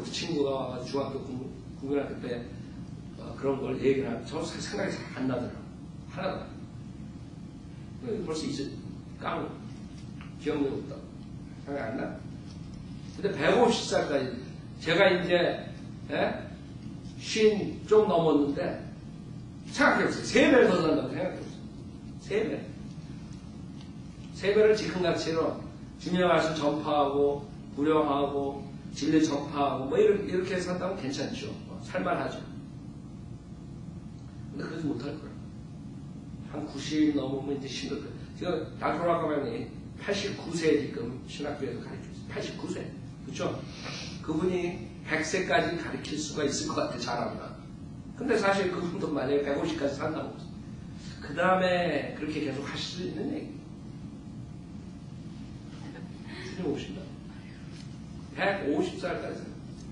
그 친구가 와가지고 중학교 국민학교 때 그런 걸 얘기를 하면 저 생각이 잘 안 나더라고. 하나도. 벌써 이제 까먹어. 기억력이 없다고. 생각이 안 나. 근데 150살까지 제가 이제 50 좀 넘었는데 생각해보세요. 3배를 더 산다고 생각해보세요. 3배. 3배를 지금 가치로 주님의 말씀 전파하고 구령하고 진리 전파하고 뭐 이렇게 해서 산다면 괜찮죠. 살만하죠. 근데 그러지 못할 거예요. 한 90 넘으면 이제 힘들 거예요. 지금 나토라카만이 89세 지금 신학교에서 가르치고 있어요. 89세. 그렇죠? 그분이 100세까지 가르칠 수가 있을 것 같아, 잘하면. 근데 사실 그분도 만약에 150까지 산다고. 그 다음에 그렇게 계속 하실 수 있는 얘기. 주님 오신다. 150살까지.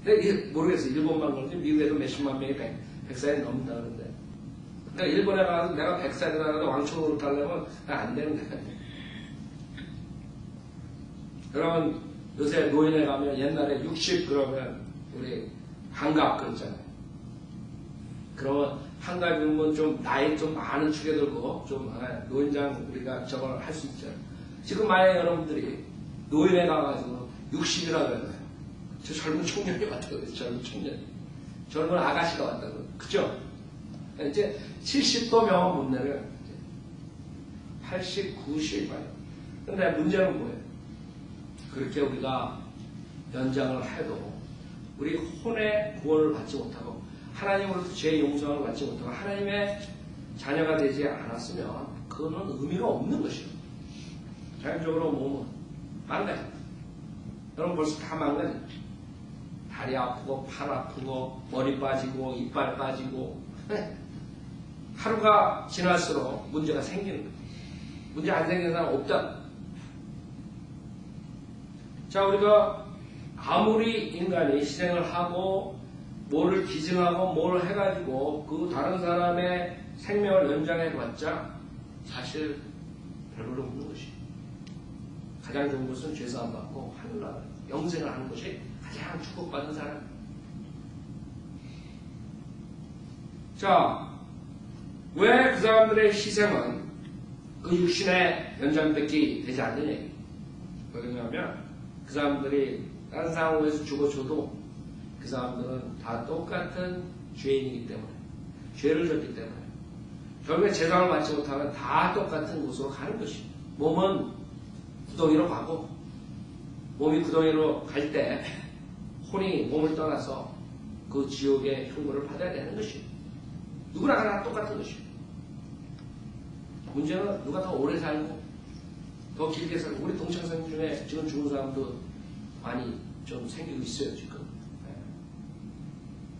근데 모르겠어요. 일본만 그런지 미국에도 몇십만 명이 100살이 넘는다 그러는데. 그러니까 일본에 가서 내가 100살이 나가서 왕초로 타려면 안 되는데. 그러면 요새 노인에 가면 옛날에 60 그러면 우리 한갑 그랬잖아요. 그러면 한갑이면 좀 나이 좀 많은 축에 들고 좀 노인장 우리가 저걸 할 수 있잖아요. 지금 만약에 여러분들이 노인에 가가지고 60이라 그러잖아요. 저 젊은 청년이 왔다고 젊은 청년이. 젊은 아가씨가 왔다고. 그죠? 이제 70도 명은 못 내려요. 80, 90 말이에요. 근데 문제는 뭐예요? 그렇게 우리가 연장을 해도 우리 혼의 구원을 받지 못하고 하나님으로부터 죄의 용서를 받지 못하고 하나님의 자녀가 되지 않았으면 그거는 의미가 없는 것이에요. 자연적으로 몸은 망가져. 여러분 벌써 다 망가져. 다리 아프고 팔 아프고 머리 빠지고 이빨 빠지고 하루가 지날수록 문제가 생기는 거예요. 문제 안 생기는 사람 없다. 자, 우리가 아무리 인간이 희생을 하고 뭐를 기증하고 뭘 해가지고 그 다른 사람의 생명을 연장해봤자 사실 별로 없는 것이. 가장 좋은 것은 죄사함 받고 하늘나라 영생을 하는 것이 가장 축복받은 사람. 자, 왜 그 사람들의 희생은 그 육신의 연장밖에 되지 않느냐. 왜냐하면 그 사람들이 다른 상황에서 죽어줘도 그 사람들은 다 똑같은 죄인이기 때문에 죄를 졌기 때문에 결국에 재상을 받지 못하면 다 똑같은 곳으로 가는 것이. 몸은 구덩이로 가고 몸이 구덩이로 갈 때 혼이 몸을 떠나서 그 지옥의 흉물을 받아야 되는 것이. 누구나 다 똑같은 것이. 문제는 누가 더 오래 살고 더 길게 살고. 우리 동창생 중에 지금 죽은 사람도 많이 좀 생기고 있어요 지금.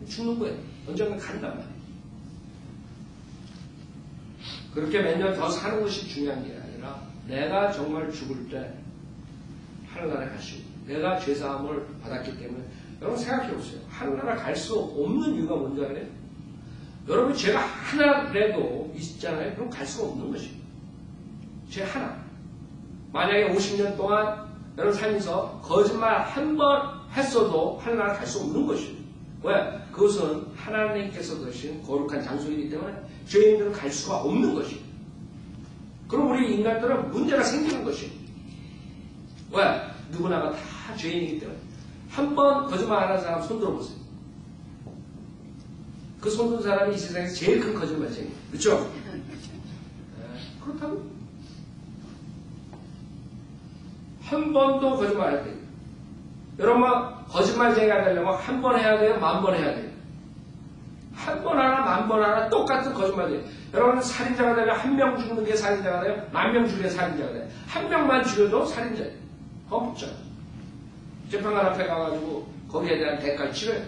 죽는 거예요. 언젠가 간단 말이에요. 그렇게 몇 년 더 사는 것이 중요한 게 아니라 내가 정말 죽을 때 하늘나라에 갈 수 있고 내가 죄사함을 받았기 때문에. 여러분 생각해보세요. 하늘나라 갈 수 없는 이유가 뭔지 알아요? 여러분 죄가 하나라도 있잖아요. 그럼 갈 수가 없는 것이에요. 죄 하나. 만약에 50년 동안 여러분 살면서 거짓말 한 번 했어도 하늘나라 갈 수 없는 것이에요. 왜? 그것은 하나님께서 드신 거룩한 장소이기 때문에 죄인들은 갈 수가 없는 것이에요. 그럼 우리 인간들은 문제가 생기는 것이에요. 왜? 누구나가 다 죄인이기 때문에. 한 번 거짓말 안 하는 사람 손 들어보세요. 그 손 든 사람이 이 세상에서 제일 큰 거짓말쟁이. 그렇죠? 그렇다고? 한 번도 거짓말 안 해야 돼요. 여러분, 거짓말쟁이가 되려면 한 번 해야 돼요? 10,000번 해야 돼요? 한 번 하나, 10,000번 하나 똑같은 거짓말쟁이. 여러분, 살인자가 되면 한 명 죽는 게 살인자가 돼요? 10,000명 죽이는 살인자가 돼요? 한 명만 죽여도 살인자예요. 헛붙죠. 재판관 앞에 가가지고 거기에 대한 대가를 치러요.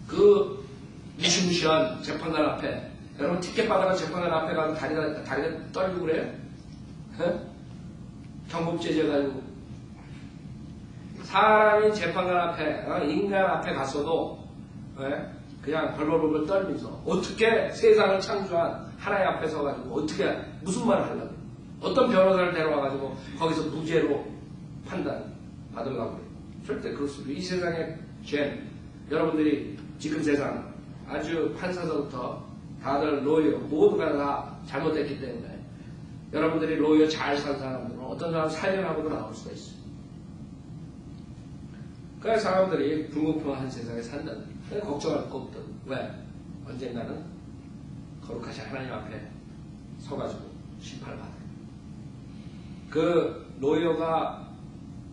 그 무시무시한 재판관 앞에 여러분 티켓 받아가 재판관 앞에 가서 다리가 떨리고 그래요? 경범죄 가지고 사람이 재판관 앞에 인간 앞에 갔어도 그냥 벌벌벌 떨면서 어떻게 세상을 창조한 하나님 앞에 서가지고 어떻게 무슨 말을 하려고 어떤 변호사를 데려와가지고 거기서 무죄로 판단 받으려고 해요. 절대 그렇습니다. 이 세상의 죄는 여러분들이 지금 세상 아주 판사서부터 다들 로이어 모두가 다 잘못했기 때문에 여러분들이 로이어 잘 산 사람들은 어떤 사람 살인하고도 나올 수가 있어요. 그래서 사람들이 불공평한 세상에 산다는 걱정할 거 없거든. 왜? 언젠가는 거룩하신 하나님 앞에 서가지고 심판을 받아요. 그 로이어가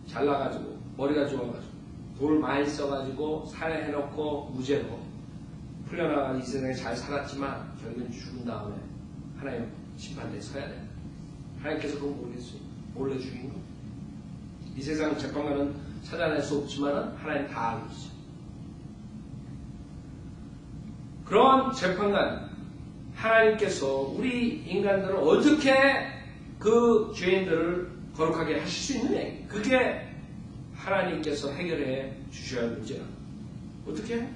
잘나가지고 머리가 좋아가지고 돈을 많이 써가지고 살해해놓고 무죄로 풀려나가서 이 세상에 잘 살았지만 결국엔 죽은 다음에 하나님 심판대에 서야 돼. 하나님께서 그건 모르겠어요. 몰래 죽인 거. 이 세상 재판관은 찾아낼 수 없지만 하나님 다 알고 있어요. 그런 재판관 하나님께서 우리 인간들을 어떻게 그 죄인들을 거룩하게 하실 수 있느냐. 그게 하나님께서 해결해 주셔야 할 문제라. 어떻게 해?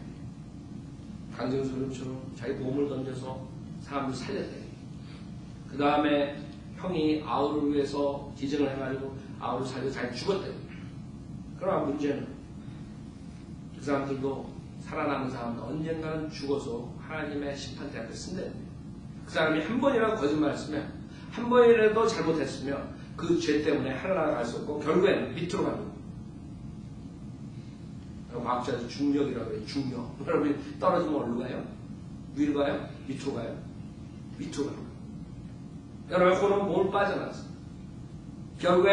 강정소름처럼 자기 몸을 던져서 사람을 살렸대. 그 다음에 형이 아우를 위해서 기증을 해가지고 아우를 살려 자기 죽었대. 그러나 문제는 그 사람들도 살아남은 사람도 언젠가는 죽어서 하나님의 심판대 앞에 쓴대. 그 사람이 한 번이라도 거짓말했으면 한 번이라도 잘못했으면 그 죄 때문에 하늘나라 갈 수 없고 결국에는 밑으로 가는 거예요. 과학자들 중력이라고 해요. 중력. 여러분이 떨어지면 어디로 가요? 위로 가요? 밑으로 가요? 밑으로 가요. 여러분의 혼은 몸을 빠져나왔어요. 결국에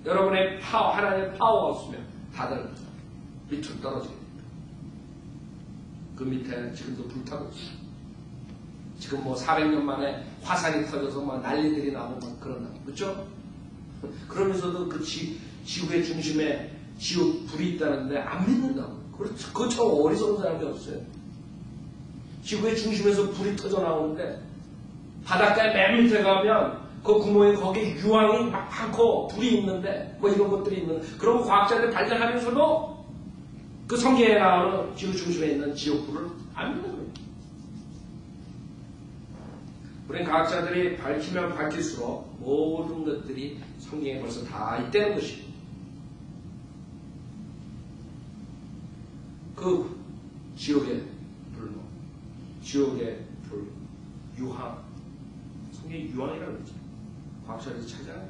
여러분의 파워, 하나님의 파워가 없으면 다들 밑으로 떨어지게 됩니다. 그 밑에 지금도 불타고 있어요. 지금 뭐 400년 만에 화산이 터져서 막 난리들이 나고 막 그런다. 그렇죠? 그러면서도 그 지구의 중심에 지옥 불이 있다는데 안 믿는다고. 그것처럼 어리석은 사람이 없어요. 지구의 중심에서 불이 터져 나오는데 바닷가에 맨 밑에 가면 그 구멍에 거기에 유황이 많고 불이 있는데 뭐 이런 것들이 있는 그런 과학자들 발견하면서도 그 성경에 나오는 지구 중심에 있는 지옥불을 안 믿는 거예요. 우리는 과학자들이 밝히면 밝힐수록 모든 것들이 성경에 벌써 다 있다는 것이에요. 그 지옥의 불로, 지옥의 불, 유황, 성경이 유황이라고 그러죠. 과학자들이 찾아요.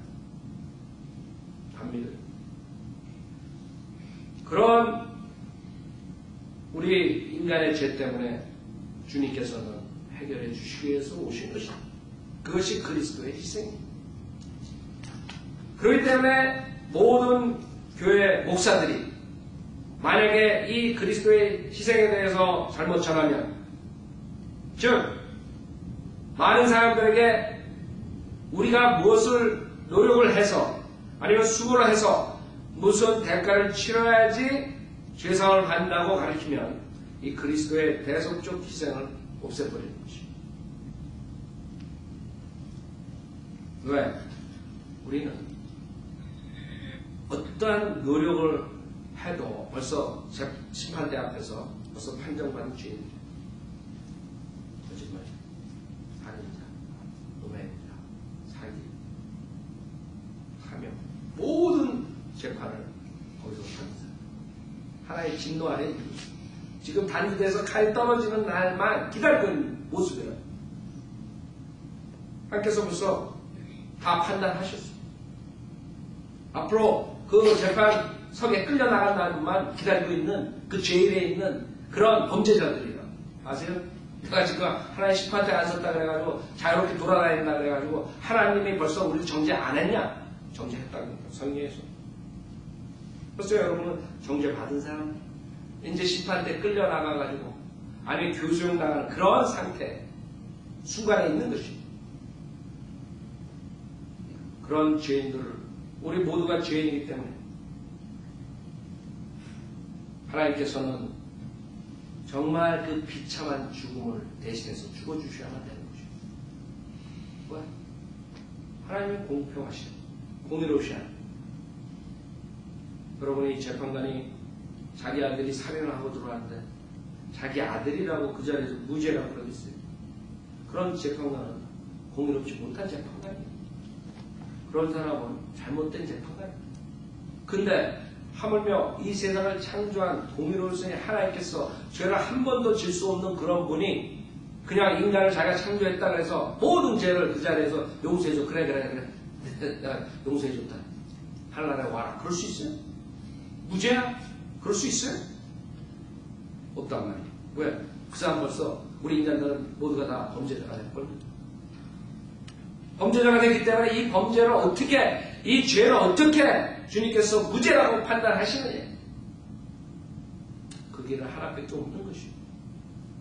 안 믿어요. 그런 우리 인간의 죄 때문에 주님께서는 해결해 주시기 위해서 오신 것입니다. 그것이 그리스도의 희생입니다. 그렇기 때문에 모든 교회 목사들이 만약에 이 그리스도의 희생에 대해서 잘못 전하면, 즉 많은 사람들에게 우리가 무엇을 노력을 해서 아니면 수고를 해서 무슨 대가를 치러야지 죄사함을 받는다고 가르치면 이 그리스도의 대속적 희생을 없애버리는 것입니다. 왜? 우리는 어떠한 노력을 해도 벌써 심판대 앞에서 벌써 판정받은 죄인입니다. 거짓말, 살인자, 음행자, 사기, 사명, 모든 재판을 거기서 받는 사람. 하나의 진노 아래 있는 것입니다. 지금 단지대에서 칼 떨어지는 날만 기다리고 있는 모습이라. 하나님께서 벌써 다 판단하셨습니다. 앞으로 그 재판석에 끌려나간 날만 기다리고 있는 그 죄인에 있는 그런 범죄자들이라. 아세요? 내가 지금 하나님 심판대 안 섰다 그래가지고 자유롭게 돌아다닌다 그래가지고 하나님이 벌써 우리를 정죄 안 했냐? 정죄했다고 합니다. 성경에서. 벌써 여러분은 정죄 받은 사람, 이제 심판대 끌려나가가지고 아니면 교수형 당하는 그런 상태 순간에 있는 것입니다. 그런 죄인들을 우리 모두가 죄인이기 때문에 하나님께서는 정말 그 비참한 죽음을 대신해서 죽어주셔야만 되는 것입니다. 왜? 하나님은 공평하시고 공의로우시야. 여러분이 재판관이 자기 아들이 살인을 하고 들어왔는데 자기 아들이라고 그 자리에서 무죄라고 그러겠어요. 그런 재판관은 공의롭지 못한 재판관이에요. 그런 사람은 잘못된 재판관이에요. 근데 하물며 이 세상을 창조한 동일원성의 하나님께서 죄를 한 번도 질 수 없는 그런 분이 그냥 인간을 자기가 창조했다고 해서 모든 죄를 그 자리에서 용서해줘. 그래. 내가 용서해줬다. 하늘나라에 와라. 그럴 수 있어요? 무죄야? 그럴 수 있어요? 없단 말이에요. 왜? 그 사람 벌써 우리 인간들은 모두가 다 범죄자가 됐거든요. 범죄자가 됐기 때문에 이 범죄를 어떻게, 이 죄를 어떻게 주님께서 무죄라고 판단하시느냐. 그 길은 하나밖에 없는 것이요.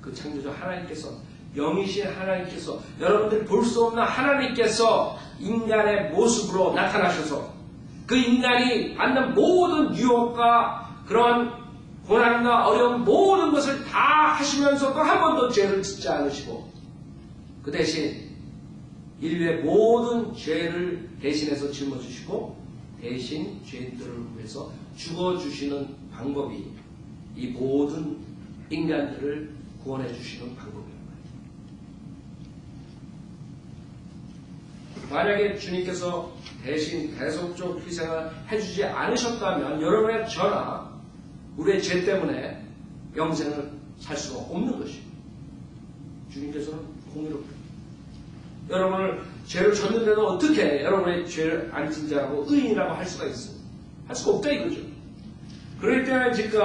그 창조자 하나님께서, 영이신 하나님께서, 여러분들이 볼 수 없는 하나님께서 인간의 모습으로 나타나셔서 그 인간이 받는 모든 유혹과 그런 고난과 어려운 모든 것을 다 하시면서도 한 번도 죄를 짓지 않으시고 그 대신 인류의 모든 죄를 대신해서 짊어지시고 대신 죄인들을 위해서 죽어주시는 방법이 이 모든 인간들을 구원해 주시는 방법이란 말이에요. 만약에 주님께서 대신 대속적 희생을 해주지 않으셨다면 여러분의 저나 우리의 죄 때문에 영생을 살 수가 없는 것이에요. 주님께서는 공의롭게 여러분을 죄를 졌는데도 어떻게 여러분의 죄를 안 진 자라고 의인이라고 할 수가 있어요? 할 수가 없다 이거죠. 그렇기 때문에 지금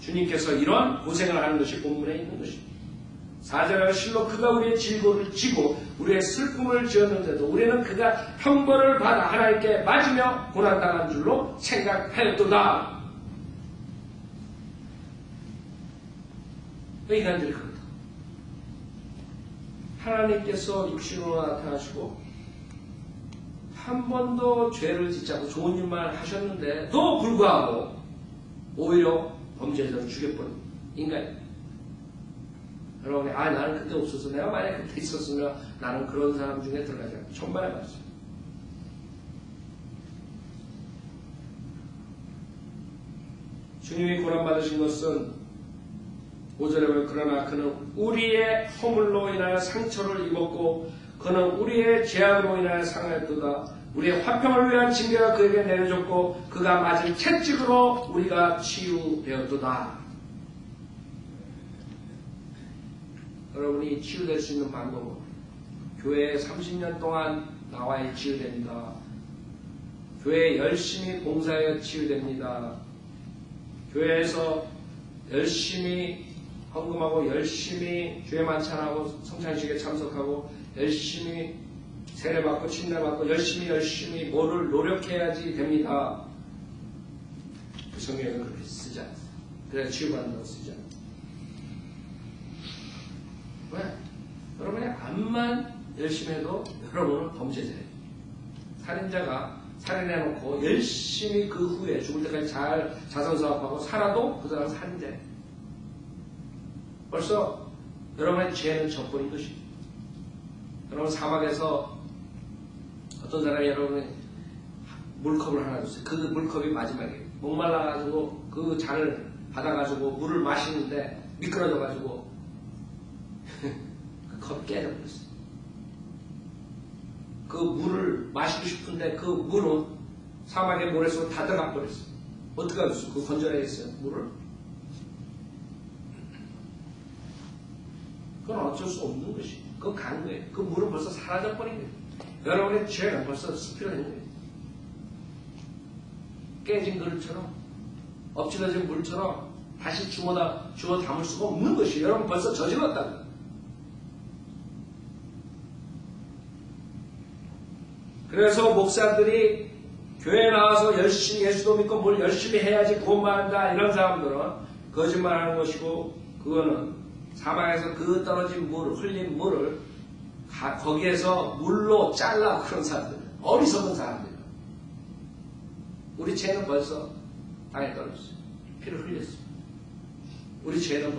주님께서 이런 고생을 하는 것이 본문에 있는 것입니다. 4절에 실로 그가 우리의 질고를 지고 우리의 슬픔을 지었는데도 우리는 그가 형벌을 받아 하나님께 맞으며 고난당한 줄로 생각하였도다. 왜 인간들이 그렇다? 하나님께서 육신으로 나타나시고 한 번도 죄를 짓지 않고 좋은 일만 하셨는데도 불구하고 오히려 범죄자를 죽여버린 인간입니다. 여러분이 나는 그때 없어서 내가 만약에 그때 있었으면 나는 그런 사람 중에 들어가지 않고 천만에 맞습니다. 주님이 고난받으신 것은 5절에 보면 그러나 그는 우리의 허물로 인하여 상처를 입었고 그는 우리의 죄악으로 인하여 상하였도다. 우리의 화평을 위한 징계가 그에게 내려졌고 그가 맞은 채찍으로 우리가 치유되었도다. 여러분이 치유될 수 있는 방법은 교회에 30년 동안 나와야 치유됩니다. 교회에 열심히 봉사하여 치유됩니다. 교회에서 열심히 헌금하고 열심히 주의 만찬하고 성찬식에 참석하고 열심히 세례받고 침례받고 열심히 뭐를 노력해야지 됩니다. 그 성경에는 그렇게 쓰지 않아요. 그래야 치유받는다고 쓰지 않아요. 왜? 여러분이 암만 열심히 해도 여러분은 범죄자예요. 살인자가 살인해놓고 열심히 그 후에 죽을 때까지 잘 자선사업하고 살아도 그 사람은 살인자예요. 벌써 여러분의 죄는 져버린 것입니다. 여러분 사막에서 어떤 사람이 여러분의 물컵을 하나 줬어요. 그 물컵이 마지막이에요. 목말라가지고 그 잔을 받아가지고 물을 마시는데 미끄러져가지고 그 컵이 깨져버렸어요. 그 물을 마시고 싶은데 그 물은 사막의 모래 속에 다 들어가 버렸어요. 어떻게 하겠어요? 그거 건져내겠어요? 물을? 그건 어쩔 수 없는 것이에요. 그건 간 거예요. 그 물은 벌써 사라져버린 거예요. 여러분의 죄는 벌써 스피어된 거예요. 깨진 그릇처럼 엎질러진 물처럼 다시 주워 담을 수가 없는 것이에요. 여러분 벌써 저질렀다는 거예요. 그래서 목사들이 교회에 나와서 열심히 예수도 믿고 뭘 열심히 해야지 구원받는다 이런 사람들은 거짓말하는 것이고 그거는 사막에서 그 떨어진 물, 흘린 물을 거기에서 물로 잘라 그런 사람들, 어리석은 사람들. 우리 죄는 벌써 땅에 떨어졌어요. 피를 흘렸어요. 우리 죄는 벌써